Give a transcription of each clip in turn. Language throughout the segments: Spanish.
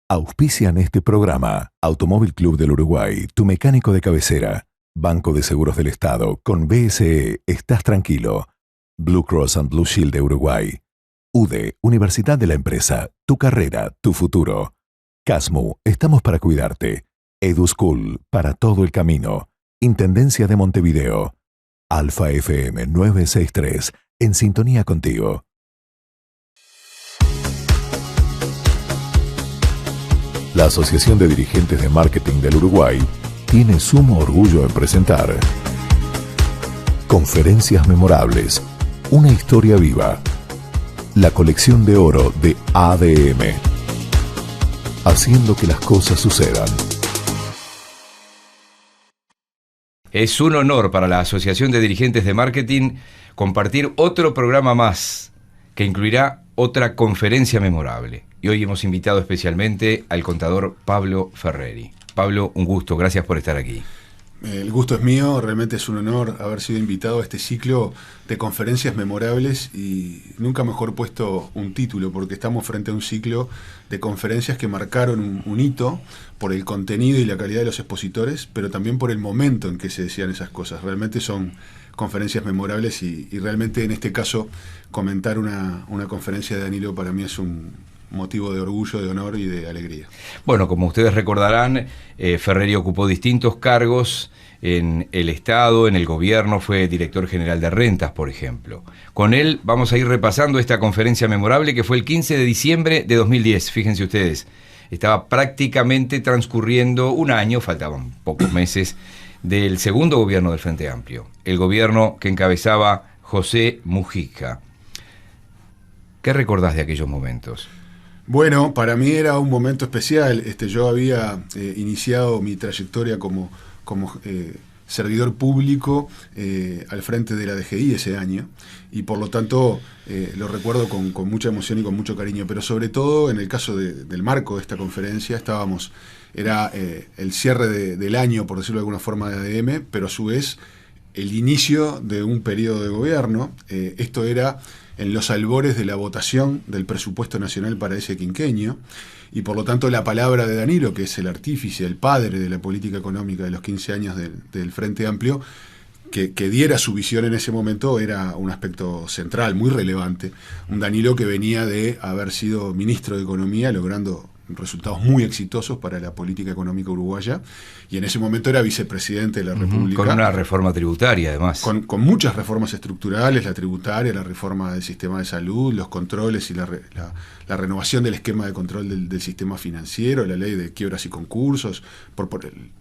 Auspician este programa. Automóvil Club del Uruguay, tu mecánico de cabecera. Banco de Seguros del Estado. Con BSE estás tranquilo. Blue Cross and Blue Shield de Uruguay. UDE, Universidad de la Empresa. Tu carrera, tu futuro. Casmu, estamos para cuidarte. EduSchool, para todo el camino. Intendencia de Montevideo. Alfa FM 963, en sintonía contigo. La Asociación de Dirigentes de Marketing del Uruguay tiene sumo orgullo en presentar Conferencias Memorables, una historia viva. La colección de oro de ADM. Haciendo que las cosas sucedan. Es un honor para la Asociación de Dirigentes de Marketing compartir otro programa más que incluirá otra conferencia memorable. Y hoy hemos invitado especialmente al contador Pablo Ferreri. Pablo, un gusto, gracias por estar aquí. El gusto es mío, realmente es un honor haber sido invitado a este ciclo de conferencias memorables y nunca mejor puesto un título, porque estamos frente a un ciclo de conferencias que marcaron un hito por el contenido y la calidad de los expositores, pero también por el momento en que se decían esas cosas. Realmente son conferencias memorables y realmente en este caso comentar una conferencia de Danilo para mí es un motivo de orgullo, de honor y de alegría. Bueno, como ustedes recordarán, Ferreri ocupó distintos cargos en el Estado, en el gobierno, fue director general de rentas, por ejemplo. Con él vamos a ir repasando esta conferencia memorable que fue el 15 de diciembre de 2010, fíjense ustedes. Estaba prácticamente transcurriendo un año, faltaban pocos meses, del segundo gobierno del Frente Amplio, el gobierno que encabezaba José Mujica. ¿Qué recordás de aquellos momentos? Bueno, para mí era un momento especial. Yo había iniciado mi trayectoria como servidor público al frente de la DGI ese año y por lo tanto lo recuerdo con mucha emoción y con mucho cariño, pero sobre todo en el caso del marco de esta conferencia era el cierre del año, por decirlo de alguna forma, de ADM, pero a su vez el inicio de un periodo de gobierno. Esto era en los albores de la votación del presupuesto nacional para ese quinquenio, y por lo tanto la palabra de Danilo, que es el artífice, el padre de la política económica de los 15 años del Frente Amplio, que diera su visión en ese momento, era un aspecto central, muy relevante. Un Danilo que venía de haber sido ministro de Economía, logrando resultados muy exitosos para la política económica uruguaya, y en ese momento era vicepresidente de la República. Con una reforma tributaria, además. Con muchas reformas estructurales, la tributaria, la reforma del sistema de salud, los controles y la renovación del esquema de control del sistema financiero, la ley de quiebras y concursos,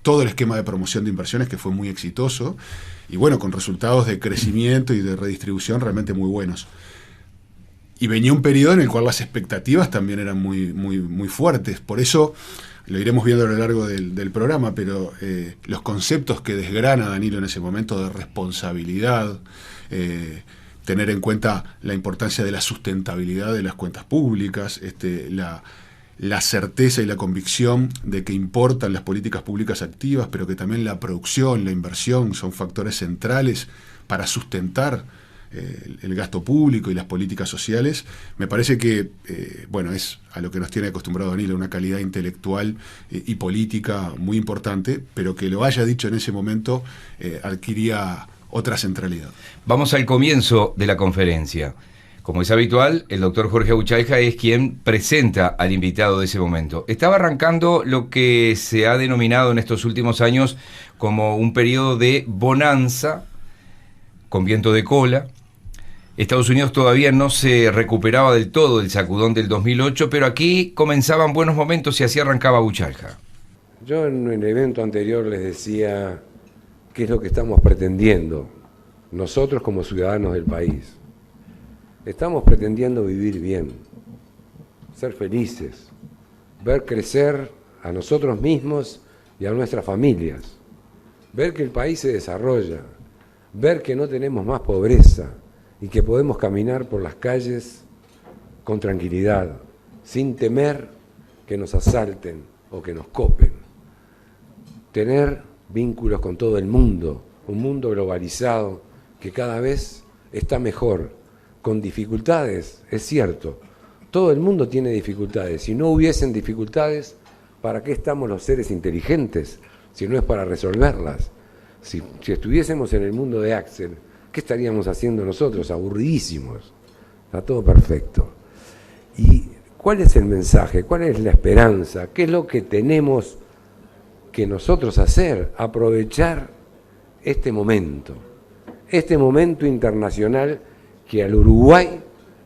todo el esquema de promoción de inversiones que fue muy exitoso, y bueno, con resultados de crecimiento y de redistribución realmente muy buenos. Y venía un periodo en el cual las expectativas también eran muy, muy, muy fuertes. Por eso, lo iremos viendo a lo largo del programa, pero los conceptos que desgrana Danilo en ese momento de responsabilidad, tener en cuenta la importancia de la sustentabilidad de las cuentas públicas, la certeza y la convicción de que importan las políticas públicas activas, pero que también la producción, la inversión son factores centrales para sustentar el gasto público y las políticas sociales. Me parece que, es a lo que nos tiene acostumbrado Danilo, una calidad intelectual y política muy importante, pero que lo haya dicho en ese momento adquiría otra centralidad. Vamos al comienzo de la conferencia. Como es habitual, el doctor Jorge Buchalja es quien presenta al invitado de ese momento. Estaba arrancando lo que se ha denominado en estos últimos años como un periodo de bonanza, con viento de cola. Estados Unidos todavía no se recuperaba del todo del sacudón del 2008, pero aquí comenzaban buenos momentos y así arrancaba Buchalja. Yo en el evento anterior les decía qué es lo que estamos pretendiendo nosotros como ciudadanos del país. Estamos pretendiendo vivir bien, ser felices, ver crecer a nosotros mismos y a nuestras familias, ver que el país se desarrolla, ver que no tenemos más pobreza y que podemos caminar por las calles con tranquilidad, sin temer que nos asalten o que nos copen. Tener vínculos con todo el mundo, un mundo globalizado que cada vez está mejor, con dificultades, es cierto, Todo el mundo tiene dificultades. Si no hubiesen dificultades, ¿para qué estamos los seres inteligentes? Si no es para resolverlas. Si estuviésemos en el mundo de Axel, ¿qué estaríamos haciendo nosotros? Aburridísimos. Está todo perfecto. ¿Y cuál es el mensaje? ¿Cuál es la esperanza? ¿Qué es lo que tenemos que nosotros hacer? Aprovechar este momento internacional que al Uruguay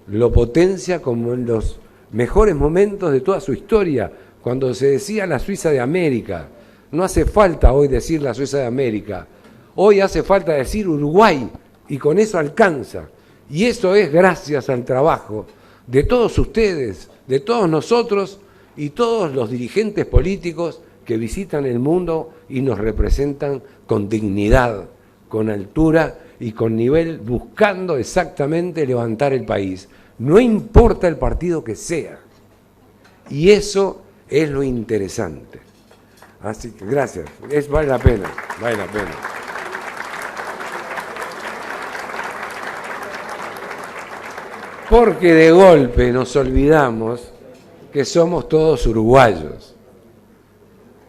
lo potencia como en los mejores momentos de toda su historia, cuando se decía la Suiza de América. No hace falta hoy decir la Suiza de América, hoy hace falta decir Uruguay, y con eso alcanza. Y eso es gracias al trabajo de todos ustedes, de todos nosotros y todos los dirigentes políticos que visitan el mundo y nos representan con dignidad, con altura y con nivel, buscando exactamente levantar el país. No importa el partido que sea. Y eso es lo interesante. Así que gracias. Vale la pena, vale la pena. Porque de golpe nos olvidamos que somos todos uruguayos.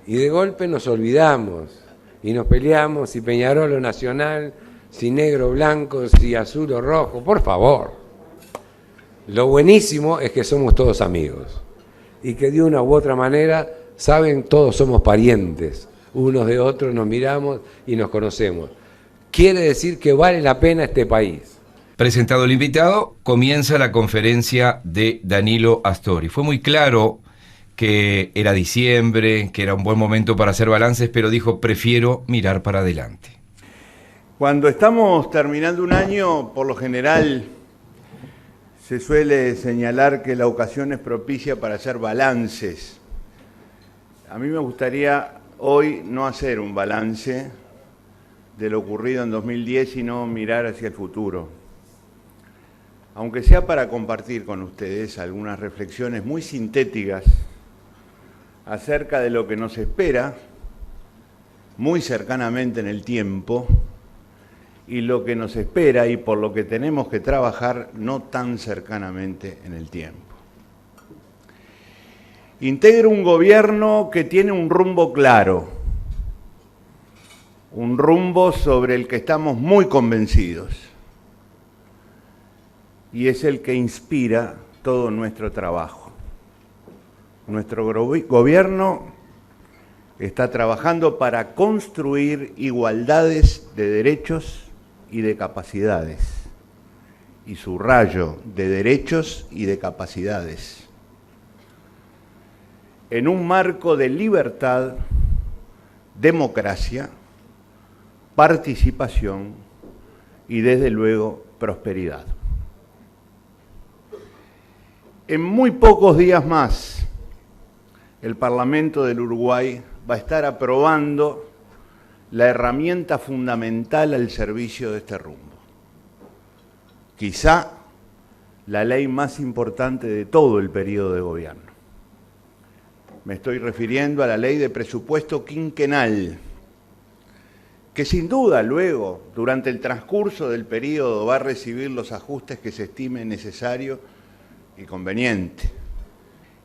Y de golpe nos olvidamos y nos peleamos si Peñarol o Nacional, si negro o blanco, si azul o rojo. Por favor. Lo buenísimo es que somos todos amigos y que de una u otra manera, saben, todos somos parientes. Unos de otros nos miramos y nos conocemos. Quiere decir que vale la pena este país. Presentado el invitado, comienza la conferencia de Danilo Astori. Fue muy claro que era diciembre, que era un buen momento para hacer balances, pero dijo, prefiero mirar para adelante. Cuando estamos terminando un año, por lo general se suele señalar que la ocasión es propicia para hacer balances. A mí me gustaría hoy no hacer un balance de lo ocurrido en 2010, sino mirar hacia el futuro. Aunque sea para compartir con ustedes algunas reflexiones muy sintéticas acerca de lo que nos espera muy cercanamente en el tiempo y lo que nos espera y por lo que tenemos que trabajar no tan cercanamente en el tiempo. Integro un gobierno que tiene un rumbo claro, un rumbo sobre el que estamos muy convencidos y es el que inspira todo nuestro trabajo. Nuestro gobierno está trabajando para construir igualdades de derechos y de capacidades, y subrayo, de derechos y de capacidades, en un marco de libertad, democracia, participación y, desde luego, prosperidad. En muy pocos días más, el Parlamento del Uruguay va a estar aprobando la herramienta fundamental al servicio de este rumbo. Quizá la ley más importante de todo el periodo de gobierno. Me estoy refiriendo a la ley de presupuesto quinquenal, que sin duda luego, durante el transcurso del periodo, va a recibir los ajustes que se estime necesario y conveniente.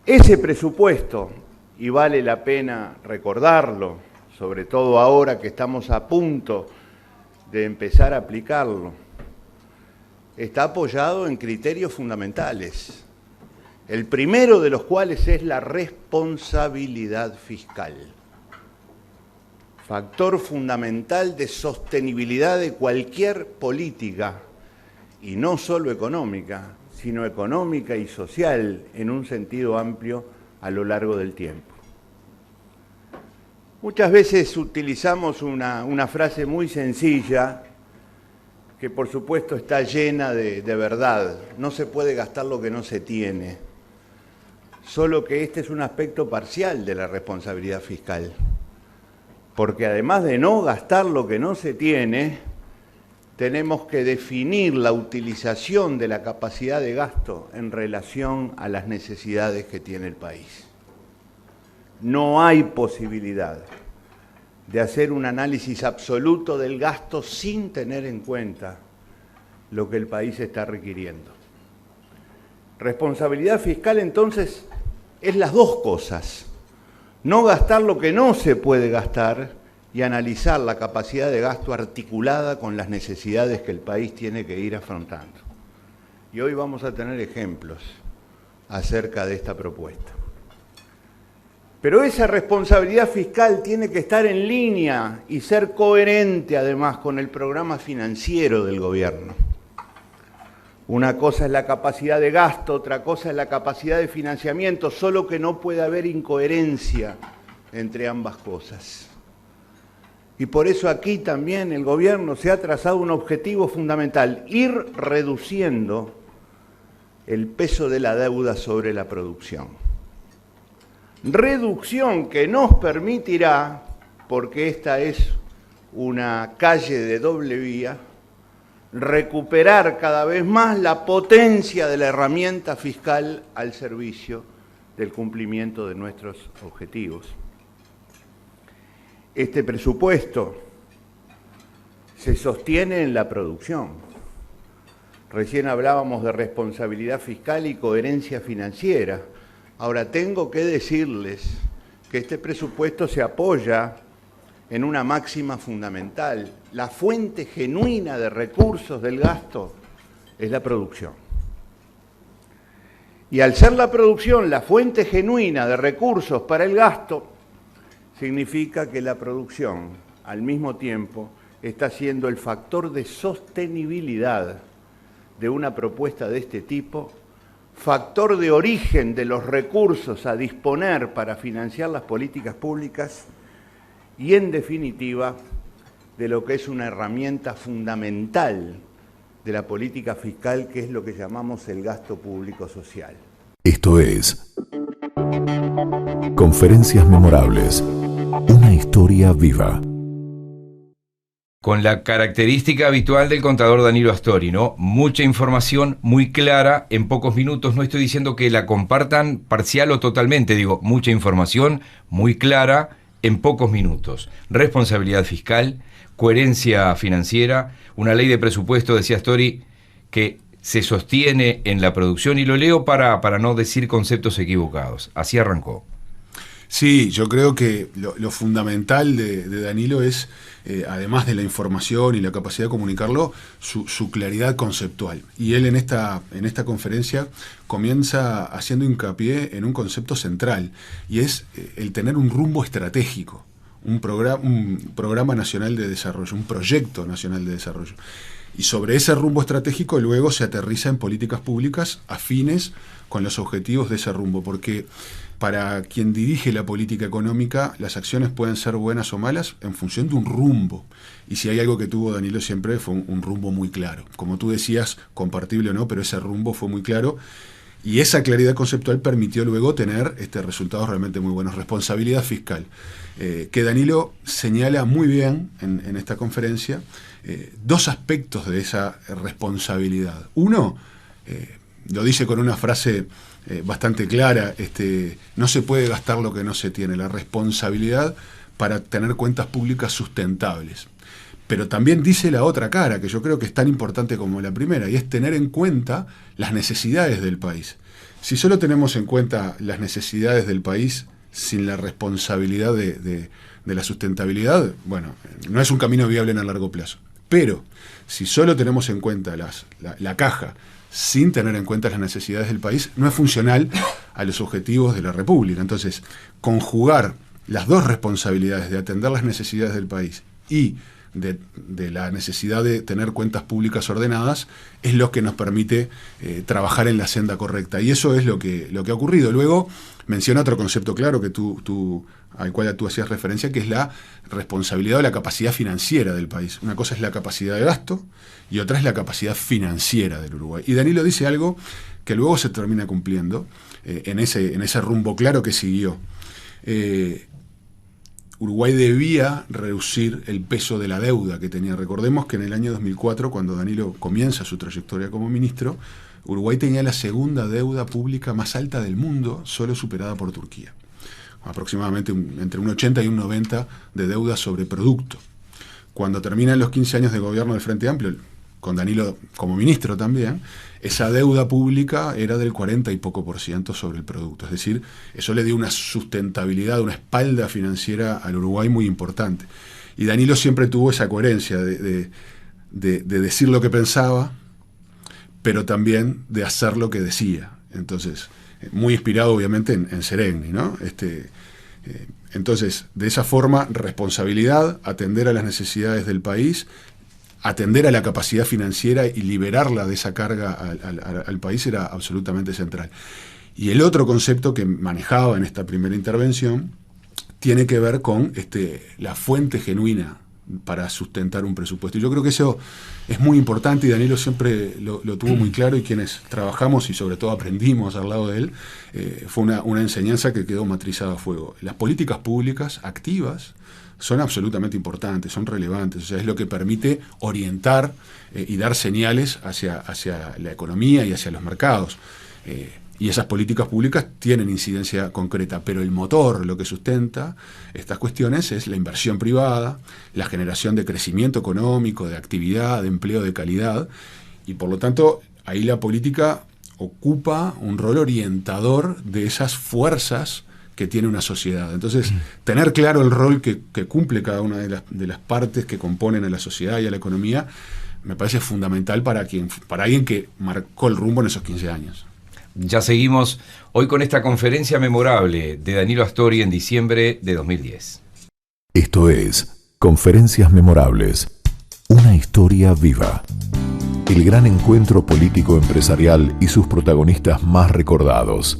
Ese presupuesto, y vale la pena recordarlo, sobre todo ahora que estamos a punto de empezar a aplicarlo, está apoyado en criterios fundamentales, el primero de los cuales es la responsabilidad fiscal, factor fundamental de sostenibilidad de cualquier política, y no solo económica, sino económica y social en un sentido amplio a lo largo del tiempo. Muchas veces utilizamos una frase muy sencilla que por supuesto está llena de verdad. No se puede gastar lo que no se tiene. Solo que este es un aspecto parcial de la responsabilidad fiscal. Porque además de no gastar lo que no se tiene, tenemos que definir la utilización de la capacidad de gasto en relación a las necesidades que tiene el país. No hay posibilidad de hacer un análisis absoluto del gasto sin tener en cuenta lo que el país está requiriendo. Responsabilidad fiscal, entonces, es las dos cosas. No gastar lo que no se puede gastar y analizar la capacidad de gasto articulada con las necesidades que el país tiene que ir afrontando. Y hoy vamos a tener ejemplos acerca de esta propuesta. Pero esa responsabilidad fiscal tiene que estar en línea y ser coherente además con el programa financiero del gobierno. Una cosa es la capacidad de gasto, otra cosa es la capacidad de financiamiento, solo que no puede haber incoherencia entre ambas cosas. Y por eso aquí también el gobierno se ha trazado un objetivo fundamental: ir reduciendo el peso de la deuda sobre la producción. Reducción que nos permitirá, porque esta es una calle de doble vía, recuperar cada vez más la potencia de la herramienta fiscal al servicio del cumplimiento de nuestros objetivos. Este presupuesto se sostiene en la producción. Recién hablábamos de responsabilidad fiscal y coherencia financiera. Ahora tengo que decirles que este presupuesto se apoya en una máxima fundamental: la fuente genuina de recursos del gasto es la producción. Y al ser la producción la fuente genuina de recursos para el gasto, significa que la producción, al mismo tiempo, está siendo el factor de sostenibilidad de una propuesta de este tipo, factor de origen de los recursos a disponer para financiar las políticas públicas y, en definitiva, de lo que es una herramienta fundamental de la política fiscal, que es lo que llamamos el gasto público social. Esto es Conferencias Memorables. Una historia viva. Con la característica habitual del contador Danilo Astori, ¿no? Mucha información muy clara en pocos minutos. No estoy diciendo que la compartan parcial o totalmente, digo, mucha información muy clara en pocos minutos. Responsabilidad fiscal, coherencia financiera, una ley de presupuesto, decía Astori, que se sostiene en la producción, y lo leo para no decir conceptos equivocados. Así arrancó. Sí, yo creo que lo fundamental de Danilo es, además de la información y la capacidad de comunicarlo, su claridad conceptual. Y él en esta conferencia comienza haciendo hincapié en un concepto central, y es el tener un rumbo estratégico, un programa nacional de desarrollo, un proyecto nacional de desarrollo. Y sobre ese rumbo estratégico luego se aterriza en políticas públicas afines con los objetivos de ese rumbo, porque para quien dirige la política económica, las acciones pueden ser buenas o malas en función de un rumbo. Y si hay algo que tuvo Danilo siempre fue un rumbo muy claro. Como tú decías, compartible o no, pero ese rumbo fue muy claro. Y esa claridad conceptual permitió luego tener resultados realmente muy buenos. Responsabilidad fiscal, que Danilo señala muy bien en esta conferencia, dos aspectos de esa responsabilidad. Uno, lo dice con una frase bastante clara, no se puede gastar lo que no se tiene, la responsabilidad para tener cuentas públicas sustentables. Pero también dice la otra cara, que yo creo que es tan importante como la primera, y es tener en cuenta las necesidades del país. Si solo tenemos en cuenta las necesidades del país sin la responsabilidad de la sustentabilidad, bueno, no es un camino viable en el largo plazo. Pero si solo tenemos en cuenta la caja sin tener en cuenta las necesidades del país, no es funcional a los objetivos de la República. Entonces, conjugar las dos responsabilidades de atender las necesidades del país y de la necesidad de tener cuentas públicas ordenadas es lo que nos permite trabajar en la senda correcta. Y eso es lo que ha ocurrido. Luego menciona otro concepto claro que al cual tú hacías referencia, que es la responsabilidad o la capacidad financiera del país. Una cosa es la capacidad de gasto y otra es la capacidad financiera del Uruguay. Y Danilo dice algo que luego se termina cumpliendo en ese rumbo claro que siguió. Uruguay debía reducir el peso de la deuda que tenía. Recordemos que en el año 2004, cuando Danilo comienza su trayectoria como ministro, Uruguay tenía la segunda deuda pública más alta del mundo, solo superada por Turquía. Aproximadamente entre un 80 y un 90 de deuda sobre producto. Cuando terminan los 15 años de gobierno del Frente Amplio, con Danilo como ministro también, esa deuda pública era del 40 y poco % sobre el producto. Es decir, eso le dio una sustentabilidad, una espalda financiera al Uruguay muy importante. Y Danilo siempre tuvo esa coherencia de decir lo que pensaba, pero también de hacer lo que decía. Entonces, muy inspirado obviamente en Sereni, ¿no? Entonces, de esa forma, responsabilidad, atender a las necesidades del país, atender a la capacidad financiera y liberarla de esa carga al país era absolutamente central. Y el otro concepto que manejaba en esta primera intervención tiene que ver con la fuente genuina para sustentar un presupuesto. Y yo creo que eso es muy importante y Danilo siempre lo tuvo muy claro, y quienes trabajamos y sobre todo aprendimos al lado de él, fue una enseñanza que quedó matrizada a fuego. Las políticas públicas activas son absolutamente importantes, son relevantes, o sea, es lo que permite orientar y dar señales hacia la economía y hacia los mercados. Y esas políticas públicas tienen incidencia concreta, pero el motor, lo que sustenta estas cuestiones, es la inversión privada, la generación de crecimiento económico, de actividad, de empleo de calidad, y por lo tanto ahí la política ocupa un rol orientador de esas fuerzas que tiene una sociedad. Entonces, tener claro el rol que cumple cada una de las partes que componen a la sociedad y a la economía, me parece fundamental para alguien que marcó el rumbo en esos 15 años. Ya seguimos hoy con esta conferencia memorable de Danilo Astori en diciembre de 2010. Esto es Conferencias Memorables. Una historia viva. El gran encuentro político empresarial y sus protagonistas más recordados.